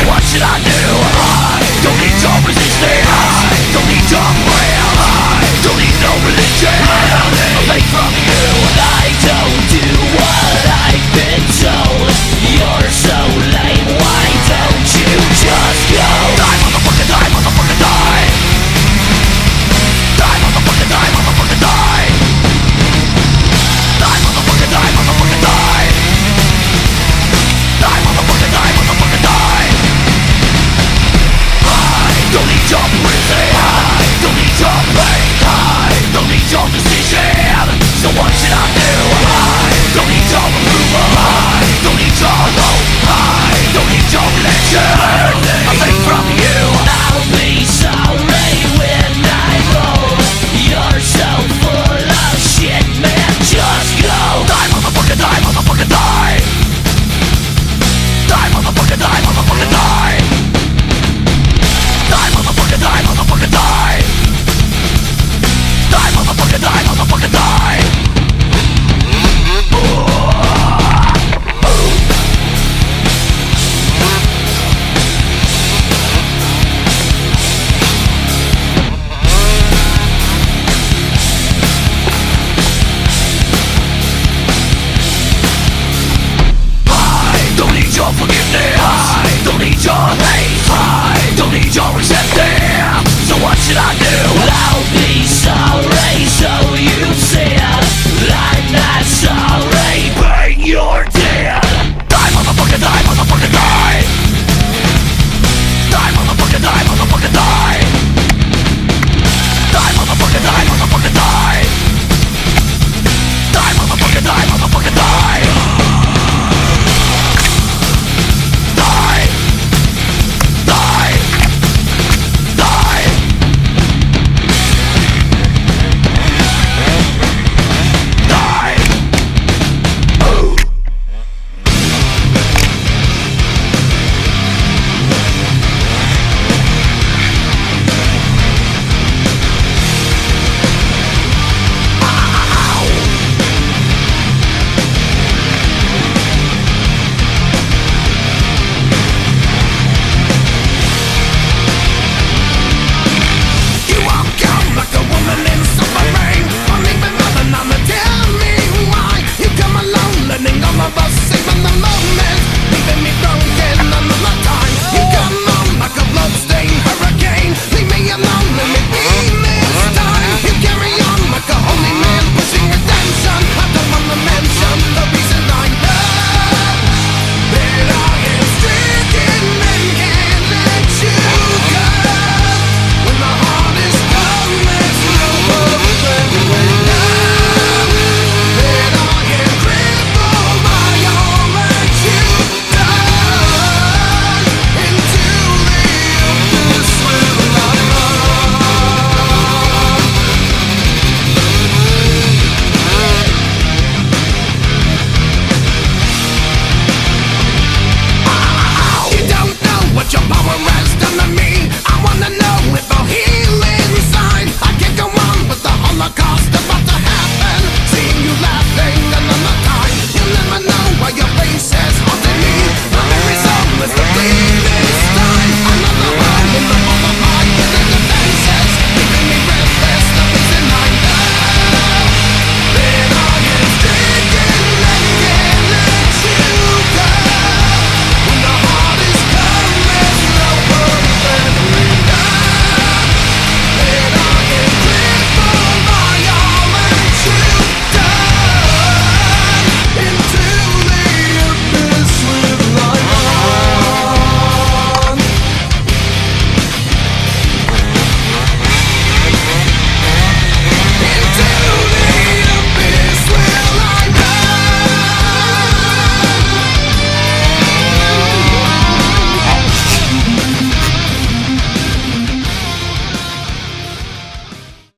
what should I do? I don't need your resistance, don't need your prayers, don't need no religion. I'll take from you. I don't do what I've been told. You're so lame, why don't you just go? Die, motherfucker, die, motherfucker, die. Die, motherfucker, die, motherfucker, die. Die, motherfucker, die, motherfucker, die. Die, motherfucker, die, motherfucker, die. I don't need your prison, I don't need your pain, I don't need your decision. So what should I do? I don't need your approval, I don't need your hope, I don't need your religion. I'll take from you. I'll be sorry when I roll. You're so full of shit, man, just go. Die, motherfucker, die, motherfucker, die. Die, motherfucker, die, motherfucker, die. Die, motherfucker, die, motherfucker, die. Die, motherfucker, die, motherfucker, die. I don't need your forgiveness, I don't need your hate, I don't need your resentment. So what should I do?